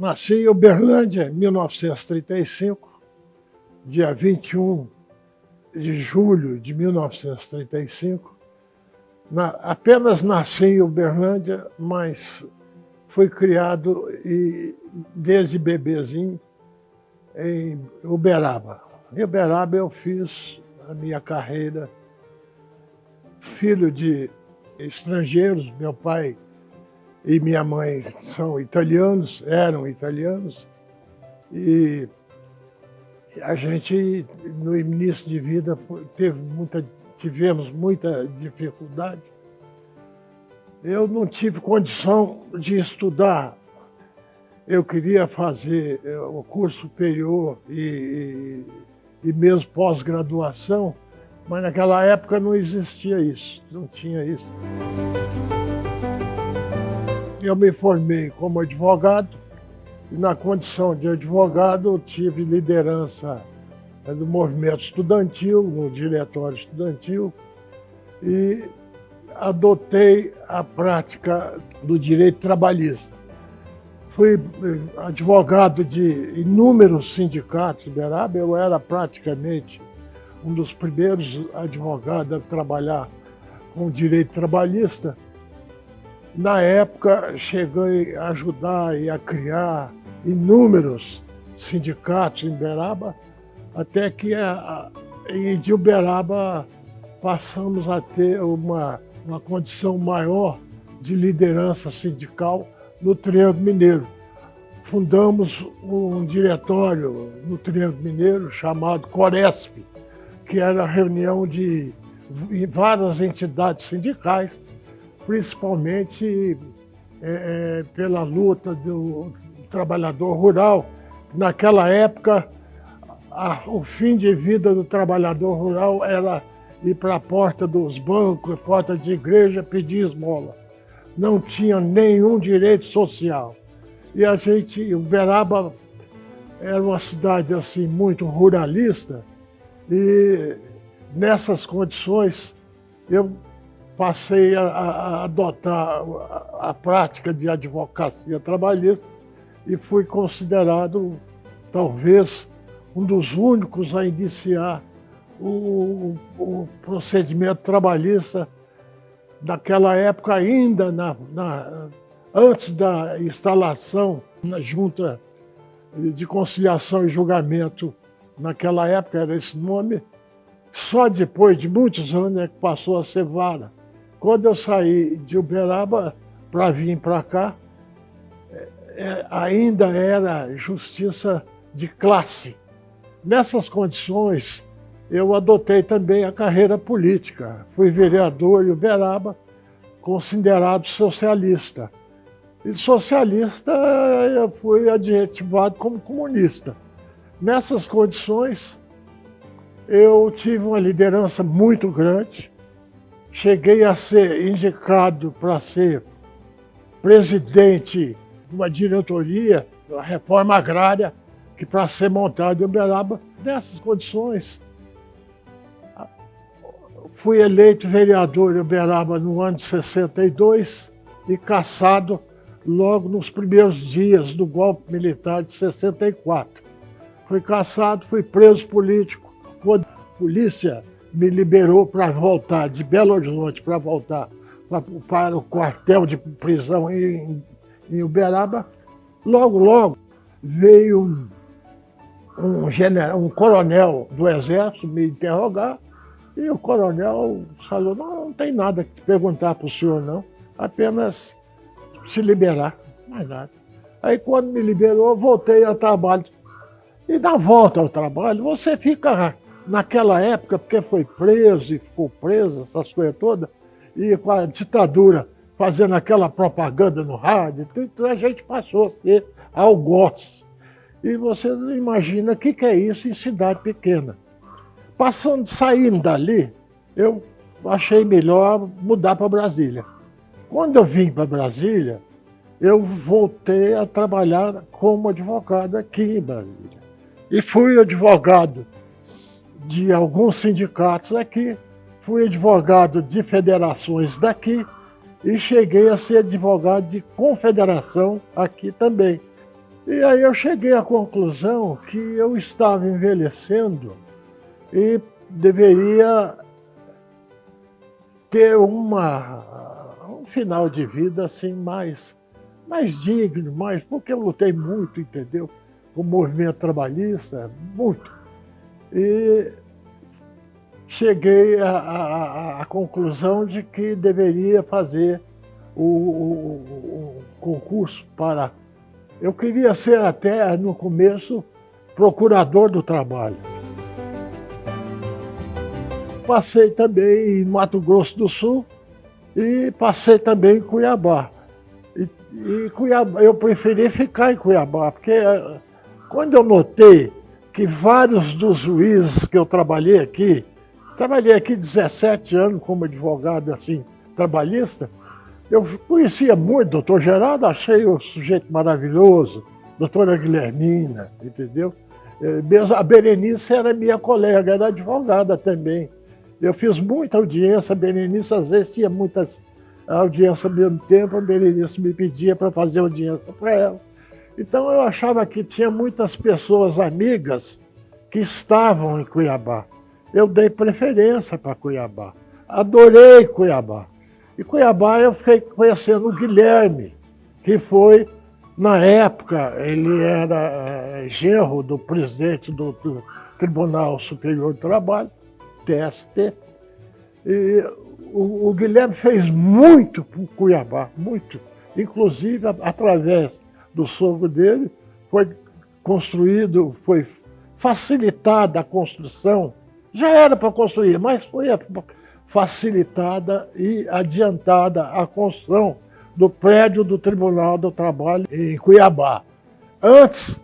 Nasci em Uberlândia, em 1935, dia 21 de julho de 1935. Apenas nasci em Uberlândia, mas fui criado desde bebezinho em Uberaba. Em Uberaba eu fiz a minha carreira, filho de estrangeiros, meu pai e minha mãe são italianos, eram italianos, e a gente, no início de vida, tivemos muita dificuldade. Eu não tive condição de estudar. Eu queria fazer o curso superior e mesmo pós-graduação, mas naquela época não existia isso, não tinha isso. Eu me formei como advogado e, na condição de advogado, eu tive liderança do movimento estudantil, no diretório estudantil, e adotei a prática do direito trabalhista. Fui advogado de inúmeros sindicatos de Uberaba. Eu era praticamente um dos primeiros advogados a trabalhar com direito trabalhista. Na época, cheguei a ajudar e a criar inúmeros sindicatos em Uberaba, até que de Uberaba passamos a ter uma condição maior de liderança sindical no Triângulo Mineiro. Fundamos um diretório no Triângulo Mineiro chamado Coresp, que era a reunião de várias entidades sindicais, principalmente pela luta do trabalhador rural. Naquela época, o fim de vida do trabalhador rural era ir para a porta dos bancos, porta de igreja, pedir esmola. Não tinha nenhum direito social. E Uberaba era uma cidade assim muito ruralista, e nessas condições eu passei a adotar a prática de advocacia trabalhista e fui considerado, talvez, um dos únicos a iniciar o procedimento trabalhista naquela época, ainda antes da instalação na Junta de Conciliação e Julgamento. Naquela época era esse nome. Só depois de muitos anos é que passou a ser vara. Quando eu saí de Uberaba para vir para cá, ainda era justiça de classe. Nessas condições, eu adotei também a carreira política. Fui vereador em Uberaba, considerado socialista. E socialista eu fui adjetivado como comunista. Nessas condições, eu tive uma liderança muito grande. Cheguei a ser indicado para ser presidente de uma diretoria da reforma agrária, que para ser montada em Uberaba. Nessas condições, fui eleito vereador em Uberaba no ano de 62 e cassado logo nos primeiros dias do golpe militar de 64. Fui cassado, fui preso político. Quando a polícia me liberou para voltar de Belo Horizonte, para voltar para o quartel de prisão em Uberaba, logo veio um coronel do Exército me interrogar, e o coronel falou: não tem nada que perguntar para o senhor, não, apenas se liberar, mais nada. Aí quando me liberou, eu voltei ao trabalho. E na volta ao trabalho, você fica, naquela época, porque foi preso e ficou preso, essas coisas todas, e com a ditadura fazendo aquela propaganda no rádio, então a gente passou a ser algoz. E você não imagina o que é isso em cidade pequena. Saindo dali, eu achei melhor mudar para Brasília. Quando eu vim para Brasília, eu voltei a trabalhar como advogado aqui em Brasília. E fui advogado de alguns sindicatos aqui, fui advogado de federações daqui e cheguei a ser advogado de confederação aqui também. E aí eu cheguei à conclusão que eu estava envelhecendo e deveria ter um final de vida assim mais digno, porque eu lutei muito, entendeu? Com o movimento trabalhista, muito. E cheguei à conclusão de que deveria fazer o concurso para... Eu queria ser até, no começo, procurador do trabalho. Passei também em Mato Grosso do Sul e passei também em Cuiabá. E Cuiabá, eu preferi ficar em Cuiabá, porque quando eu notei que vários dos juízes que eu trabalhei aqui 17 anos como advogado assim, trabalhista, eu conhecia muito o doutor Geraldo, achei o sujeito maravilhoso, doutora Guilhermina, entendeu? Mesmo a Berenice era minha colega, era advogada também. Eu fiz muita audiência, a Berenice às vezes tinha muitas audiências ao mesmo tempo, a Berenice me pedia para fazer audiência para ela. Então eu achava que tinha muitas pessoas amigas que estavam em Cuiabá. Eu dei preferência para Cuiabá. Adorei Cuiabá. E Cuiabá eu fiquei conhecendo o Guilherme, que foi, na época, ele era genro do presidente do Tribunal Superior do Trabalho, TST. E o Guilherme fez muito por Cuiabá, muito. Inclusive, através do sogro dele, foi construído, foi facilitada a construção. Já era para construir, mas foi facilitada e adiantada a construção do prédio do Tribunal do Trabalho em Cuiabá. Antes,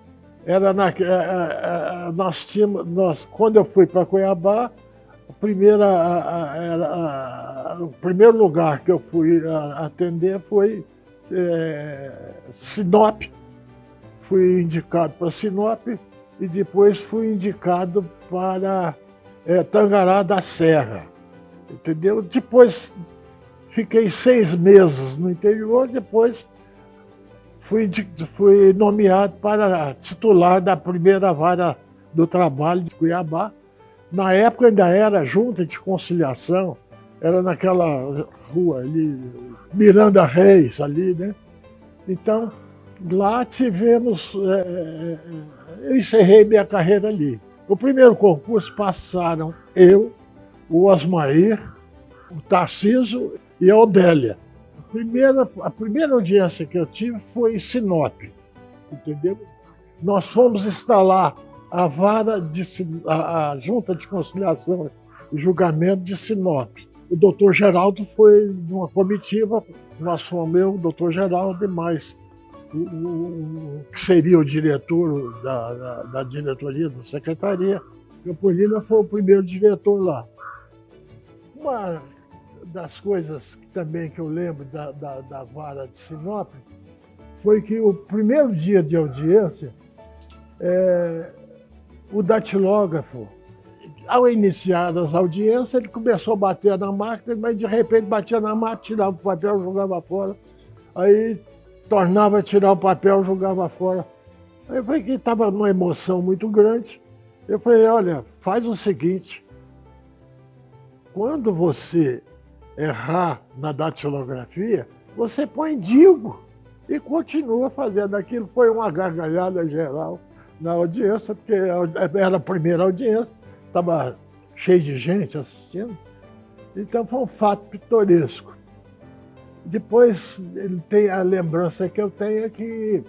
quando eu fui para Cuiabá, o primeiro lugar que eu fui atender foi Sinop. Fui indicado para Sinop e depois fui indicado para Tangará da Serra, entendeu? Depois fiquei 6 meses no interior, depois fui nomeado para titular da primeira vara do trabalho de Cuiabá. Na época ainda era Junta de Conciliação, era naquela rua ali, Miranda Reis ali, né? Então, lá tivemos... eu encerrei minha carreira ali. O primeiro concurso passaram eu, o Osmair, o Tarcísio e a Odélia. A primeira audiência que eu tive foi em Sinop, entendeu? Nós fomos instalar a Junta de Conciliação e Julgamento de Sinop. O doutor Geraldo foi numa comitiva, nós fomos eu, o doutor Geraldo e mais que seria o diretor da diretoria, da secretaria. Campolina foi o primeiro diretor lá. Uma das coisas também que eu lembro da vara de Sinop foi que o primeiro dia de audiência, o datilógrafo, ao iniciar as audiências, ele começou a bater na máquina, mas de repente batia na máquina, tirava o papel, jogava fora. Aí tornava a tirar o papel, jogava fora. Aí eu falei que estava numa emoção muito grande. Eu falei, olha, faz o seguinte, quando você errar na datilografia, você põe digo e continua fazendo. Aquilo foi uma gargalhada geral na audiência, porque era a primeira audiência, estava cheio de gente assistindo. Então foi um fato pitoresco. Depois, ele tem a lembrança que eu tenho é que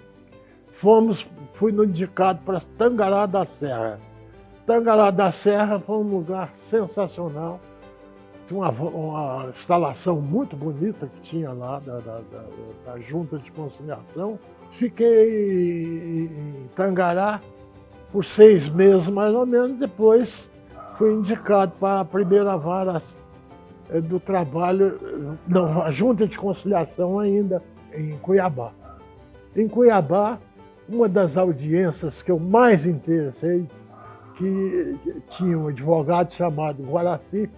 fui indicado para Tangará da Serra. Tangará da Serra foi um lugar sensacional. Tinha uma instalação muito bonita que tinha lá da Junta de Conciliação. Fiquei em Tangará por 6 meses, mais ou menos. Depois fui indicado para a primeira vara do trabalho, não, a Junta de Conciliação ainda, em Cuiabá. Em Cuiabá, uma das audiências que eu mais interessei, que tinha um advogado chamado Guaraci,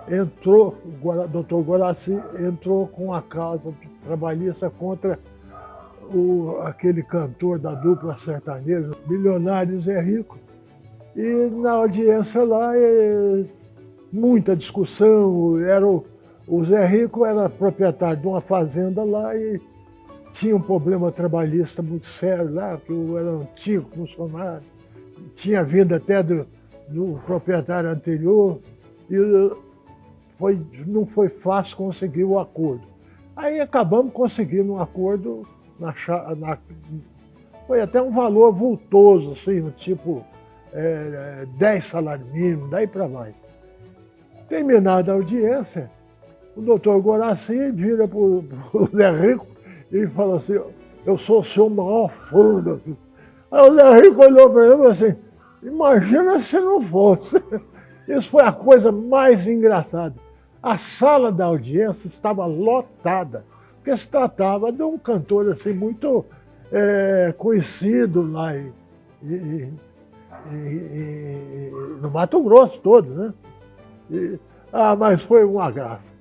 o doutor Guaraci entrou com a causa trabalhista contra aquele cantor da dupla sertaneja, Milionário Zé Rico. E na audiência lá, muita discussão. O Zé Rico era proprietário de uma fazenda lá e tinha um problema trabalhista muito sério lá, que eu era um antigo funcionário, tinha vindo até do proprietário anterior, e não foi fácil conseguir o acordo. Aí acabamos conseguindo um acordo, foi até um valor vultoso, assim, tipo 10 salários mínimos, daí para mais. Terminada a audiência, o doutor Guaraci vira para o Zé Rico e fala assim: eu sou o seu maior fã, doutor. Aí o Zé Rico olhou para ele e falou assim: imagina se não fosse. Isso foi a coisa mais engraçada. A sala da audiência estava lotada, porque se tratava de um cantor assim, muito conhecido lá no Mato Grosso todo, né? Mas foi uma graça.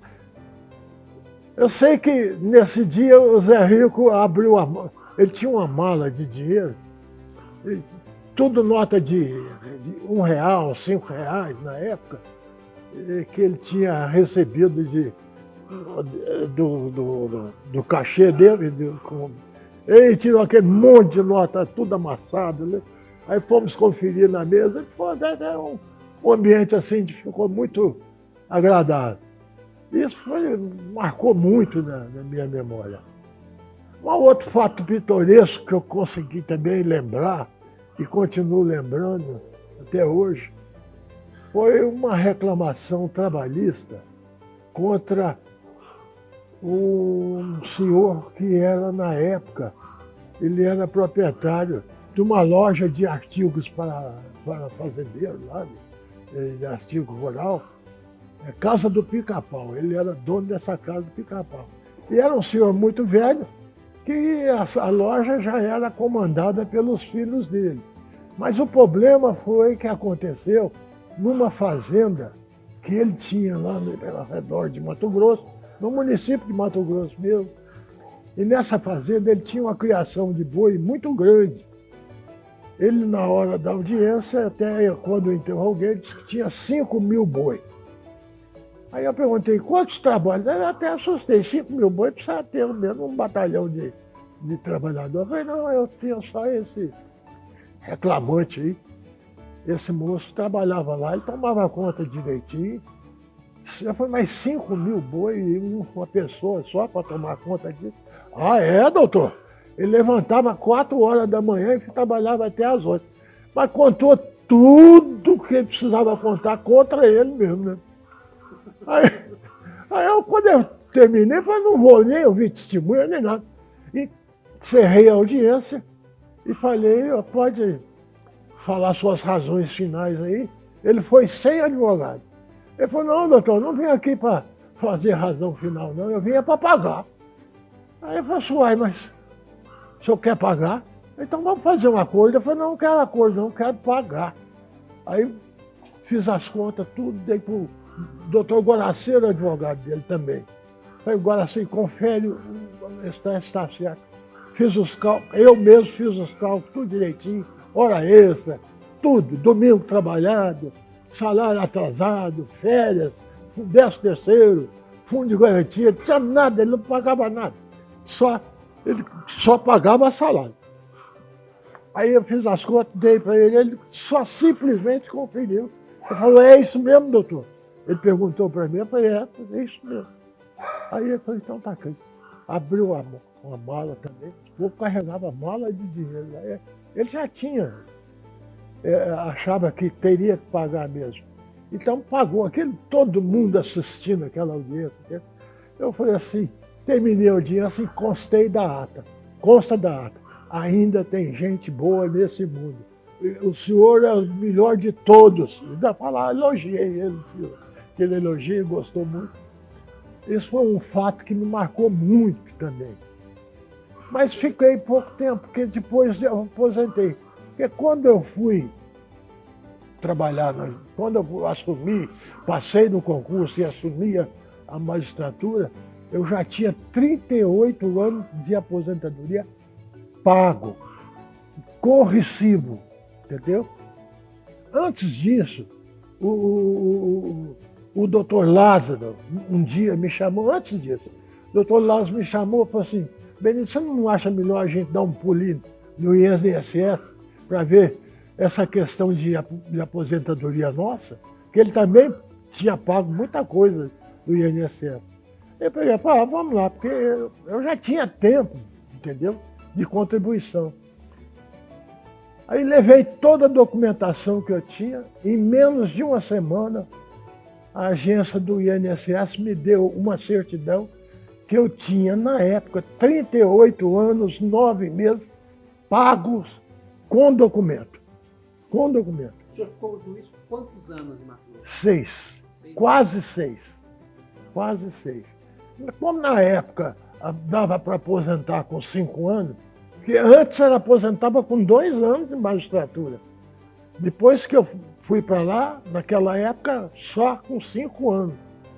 Eu sei que nesse dia o Zé Rico abriu ele tinha uma mala de dinheiro, tudo nota de R$1, R$5 na época, que ele tinha recebido do cachê dele. Ele tirou aquele monte de nota, tudo amassado, né? Aí fomos conferir na mesa, foi um ambiente assim, ficou muito agradável. Isso marcou muito na minha memória. Um outro fato pitoresco que eu consegui também lembrar, e continuo lembrando até hoje, foi uma reclamação trabalhista contra um senhor que era, na época, ele era proprietário de uma loja de artigos para fazendeiros, lá, de artigo rural, Casa do Pica-Pau. Ele era dono dessa Casa do Pica-Pau. E era um senhor muito velho, que a loja já era comandada pelos filhos dele. Mas o problema foi que aconteceu numa fazenda que ele tinha lá ao redor de Mato Grosso, no município de Mato Grosso mesmo. E nessa fazenda ele tinha uma criação de boi muito grande. Ele, na hora da audiência, até quando eu interroguei, disse que tinha 5.000 boi. Aí eu perguntei: quantos trabalhos? Eu até assustei: 5.000 boi, precisa ter mesmo um batalhão de trabalhador. Eu falei: não, eu tinha só esse reclamante aí. Esse moço trabalhava lá, ele tomava conta direitinho. Eu falei: mas 5.000 boi e uma pessoa só para tomar conta disso? Ah, é, doutor? Ele levantava 4 horas da manhã e trabalhava até às 8. Mas contou tudo que ele precisava contar contra ele mesmo, né? Aí quando eu terminei, eu falei: não vou nem ouvir testemunha nem nada. E cerrei a audiência e falei: pode falar suas razões finais aí. Ele foi sem advogado. Ele falou: não, doutor, não vim aqui para fazer razão final, não. Eu vim para pagar. Aí eu falei: uai, mas o senhor quer pagar? Então vamos fazer um acordo. Eu falei: não quero acordo, não, quero pagar. Aí fiz as contas, tudo, dei para o doutor Guaraci, era advogado dele também. Falei: Guaraci, confere, está certo. Fiz os cálculos, eu mesmo fiz os cálculos, tudo direitinho, hora extra, tudo, domingo trabalhado, salário atrasado, férias, 13º, fundo de garantia, não tinha nada, ele não pagava nada. Ele só pagava salário. Aí eu fiz as contas, dei para ele só simplesmente conferiu. Ele falou: é isso mesmo, doutor? Ele perguntou para mim, eu falei: é isso mesmo. Aí eu falei: então tá aqui. Abriu uma mala também, eu carregava mala de dinheiro. Ele já tinha, achava que teria que pagar mesmo. Então pagou, todo mundo assistindo aquela audiência. Eu falei assim, terminei a audiência e consta da ata. Ainda tem gente boa nesse mundo. O senhor é o melhor de todos. Ainda falar, elogiei ele, que ele elogia e gostou muito. Isso foi um fato que me marcou muito também. Mas fiquei pouco tempo, porque depois eu aposentei. Porque quando eu fui trabalhar, quando eu assumi, passei no concurso e assumi a magistratura, eu já tinha 38 anos de aposentadoria pago, com recibo, entendeu? Antes disso, o doutor Lázaro, um dia me chamou, antes disso, o doutor Lázaro me chamou e falou assim, Benito, você não acha melhor a gente dar um pulinho no INSS para ver essa questão de aposentadoria nossa? Que ele também tinha pago muita coisa do INSS. Eu peguei e falei, vamos lá, porque eu já tinha tempo, entendeu? De contribuição. Aí levei toda a documentação que eu tinha, em menos de uma semana, a agência do INSS me deu uma certidão que eu tinha, na época, 38 anos, 9 meses, pagos com documento. Com documento. O senhor ficou juiz quantos anos em Mato Grosso? 6. Quase 6. Quase 6. Como na época dava para aposentar com 5 anos, porque antes era aposentava com 2 anos de magistratura. Depois que eu fui para lá, naquela época, só com 5 anos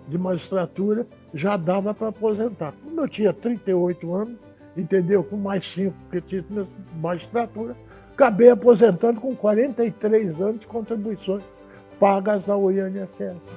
de magistratura já dava para aposentar. Como eu tinha 38 anos, entendeu? Com mais 5 que tinha de magistratura, acabei aposentando com 43 anos de contribuições pagas ao INSS.